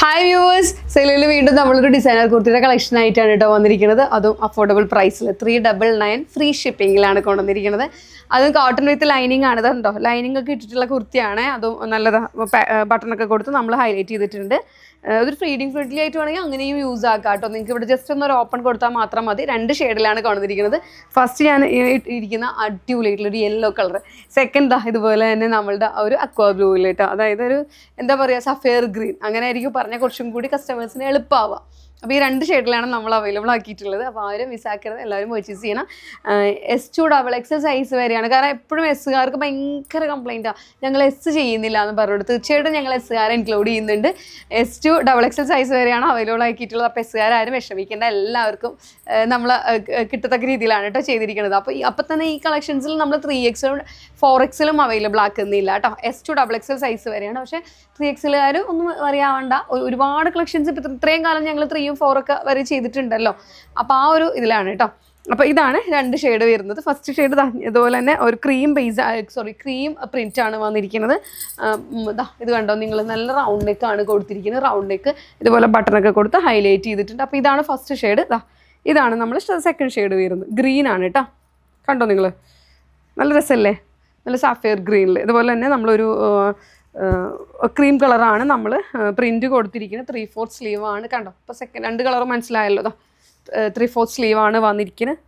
Hi viewers, സെയിലിൽ വീണ്ടും നമ്മളൊരു ഡിസൈനർ കുർത്തിയുടെ കളക്ഷൻ ആയിട്ടാണ് കേട്ടോ വന്നിരിക്കുന്നത്. അതും അഫോർഡബിൾ പ്രൈസിൽ 399 ഫ്രീ ഷിപ്പിങ്ങിലാണ് കൊണ്ടുവന്നിരിക്കുന്നത്. അതും കോട്ടൺ വിത്ത് ലൈനിങ് ആണ്. ഇതുണ്ടോ, ലൈനിങ് ഒക്കെ ഇട്ടിട്ടുള്ള കുർത്തിയാണ്. അതും നല്ലത് ബട്ടണൊക്കെ കൊടുത്ത് നമ്മൾ ഹൈലൈറ്റ് ചെയ്തിട്ടുണ്ട്. അതൊരു ഫീഡിങ് ഫ്രണ്ട്ലി ആയിട്ട് വേണമെങ്കിൽ അങ്ങനെയും യൂസ് ആക്കാം കേട്ടോ. നിങ്ങൾക്ക് ഇവിടെ ജസ്റ്റ് ഒന്നൊരു ഓപ്പൺ കൊടുത്താൽ മാത്രം മതി. 2 ഷെയ്ഡിലാണ് കൊണ്ടുവന്നിരിക്കുന്നത്. ഫസ്റ്റ് ഞാൻ ഇരിക്കുന്ന അടിപൊളിയായിട്ടുള്ളൊരു യെല്ലോ കളർ. സെക്കൻഡ് ഇതുപോലെ തന്നെ നമ്മളുടെ ഒരു അക്വാ ബ്ലൂവിൽ കേട്ടോ, അതായത് ഒരു എന്താ പറയുക സഫയർ ഗ്രീൻ, അങ്ങനെ ആയിരിക്കും പറഞ്ഞാൽ കുറച്ചും കൂടി കസ്റ്റമേഴ്സിന് എളുപ്പമാവുക. അപ്പോൾ ഈ 2 ഷെയ്ഡിലാണ് നമ്മൾ അവൈലബിൾ ആക്കിയിട്ടുള്ളത്. അപ്പോൾ ആരും മിസ്സാക്കരുത്, എല്ലാവരും പർച്ചേസ് ചെയ്യണം. S2 സൈസ് വരെയാണ്. കാരണം എപ്പോഴും എസ്സുകാർക്ക് ഭയങ്കര കംപ്ലൈൻറ്റാണ്, ഞങ്ങൾ എസ് ചെയ്യുന്നില്ല എന്ന് പറഞ്ഞിട്ട്. തീർച്ചയായിട്ടും ഞങ്ങൾ എസ്സുകാരെ ഇൻക്ലൂഡ് ചെയ്യുന്നുണ്ട്. S2 സൈസ് വരെയാണ് അവൈലബിൾ ആക്കിയിട്ടുള്ളത്. അപ്പോൾ എസ്സുകാരും വിഷമിക്കേണ്ട, എല്ലാവർക്കും നമ്മൾ കിട്ടത്തക്ക രീതിയിലാണ് കേട്ടോ ചെയ്തിരിക്കുന്നത്. അപ്പോൾ തന്നെ ഈ കളക്ഷൻസിൽ നമ്മൾ 3Xലും 4Xലും അവൈലബിൾ ആക്കുന്നില്ല കേട്ടോ. S2 സൈസ് വരെയാണ്. പക്ഷേ 3Xലുകാർ ഒന്നും അറിയാവേണ്ട, ഒരുപാട് കളക്ഷൻസ് ഇത്രയും കാലം ഞങ്ങൾ 3ഉം 4 ഒക്കെ വരെ ചെയ്തിട്ടുണ്ടല്ലോ. അപ്പോൾ ആ ഒരു ഇതിലാണ് കേട്ടോ. അപ്പോൾ ഇതാണ് 2 ഷെയ്ഡ് വരുന്നത്. ഫസ്റ്റ് ഷെയ്ഡ് ഇതുപോലെ തന്നെ ഒരു ക്രീം പ്രിൻ്റ് ആണ് വന്നിരിക്കുന്നത്. ഇത് കണ്ടോ നിങ്ങൾ, നല്ല റൗണ്ട് നെക്കാണ് കൊടുത്തിരിക്കുന്നത്. റൗണ്ട് നെക്ക് ഇതുപോലെ ബട്ടണൊക്കെ കൊടുത്ത് ഹൈലൈറ്റ് ചെയ്തിട്ടുണ്ട്. അപ്പോൾ ഇതാണ് ഫസ്റ്റ് ഷെയ്ഡ്. ഇതാണ് നമ്മൾ സെക്കൻഡ് ഷെയ്ഡ് വരുന്നത്. ഗ്രീൻ ആണ് കേട്ടോ. കണ്ടോ നിങ്ങൾ, നല്ല രസമല്ലേ, നല്ല സാഫയർ ഗ്രീനിൽ. ഇതുപോലെ തന്നെ നമ്മളൊരു ക്രീം കളറാണ് നമ്മൾ പ്രിൻറ്റ് കൊടുത്തിരിക്കുന്നത്. 3/4 സ്ലീവാണ്. കണ്ടോ, ഇപ്പോൾ 2 കളർ മനസ്സിലായല്ലോ. 3/4 സ്ലീവാണ് വന്നിരിക്കുന്നത്.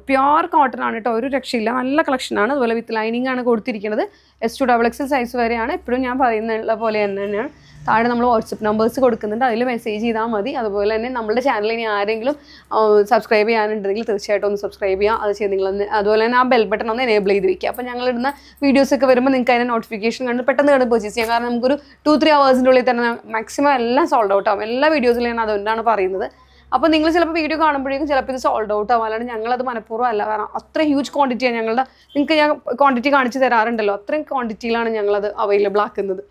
പ്യുവർ കോട്ടൺ ആണ് കേട്ടോ, ഒരു രക്ഷയില്ല. നല്ല കളക്ഷനാണ്. അതുപോലെ വിത്ത് ലൈനിങ് ആണ് കൊടുത്തിരിക്കുന്നത്. S2 സൈസ് വരെയാണ്. എപ്പോഴും ഞാൻ പറയുന്ന പോലെ തന്നെയാണ്. താഴെ നമ്മൾ വാട്സപ്പ് നമ്പേഴ്സ് കൊടുക്കുന്നുണ്ട്, അതിൽ മെസ്സേജ് ചെയ്താൽ മതി. അതുപോലെ തന്നെ നമ്മുടെ ചാനൽ ഇനി ആരെങ്കിലും സബ്സ്ക്രൈബ് ചെയ്യാനുണ്ടെങ്കിൽ തീർച്ചയായിട്ടും ഒന്ന് സബ്സ്ക്രൈബ് ചെയ്യുക. അത് ചെയ്ത് നിങ്ങളൊന്ന് അതുപോലെ തന്നെ ആ ബെൽ ബട്ടൺ ഒന്ന് എനേബിൾ ചെയ്ത് വയ്ക്കുക. അപ്പോൾ ഞങ്ങളിടുന്ന വീഡിയോസൊക്കെ വരുമ്പോൾ നിങ്ങൾക്ക് അതിൻ്റെ നോട്ടിഫിക്കേഷൻ കണ്ട് പെട്ടെന്ന് പർച്ചേസ് ചെയ്യാം. കാരണം നമുക്കൊരു 2-3 hours ഉള്ളിൽ തന്നെ മാക്സിമം എല്ലാം സോൾഡ് ഔട്ട് ആവും. എല്ലാ വീഡിയോസിലും ഞാൻ അതുകൊണ്ടാണ് പറയുന്നത്. അപ്പോൾ നിങ്ങൾ ചിലപ്പോൾ വീഡിയോ കാണുമ്പോഴേക്കും ചിലപ്പോൾ ഇത് സോൾഡ് ഔട്ട് ആവും. അല്ലാണ്ട് ഞങ്ങളത് മനഃപൂർവ്വം അല്ല, കാരണം അത്ര ഹ്യൂജ് ക്വാണ്ടിറ്റിയാണ് ഞങ്ങളുടെ. നിങ്ങൾക്ക് ഞാൻ ക്വാണ്ടിറ്റി കാണിച്ച് തരാറുണ്ടല്ലോ, അത്രയും ക്വാണ്ടിറ്റിയിലാണ് ഞങ്ങളത് അവൈലബിൾ ആക്കുന്നത്.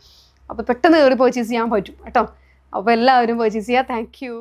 അപ്പോൾ പെട്ടെന്ന് പർച്ചേസ് ചെയ്യാൻ പറ്റും കേട്ടോ. അപ്പോൾ എല്ലാവരും പർച്ചേസ് ചെയ്യുക. Thank you.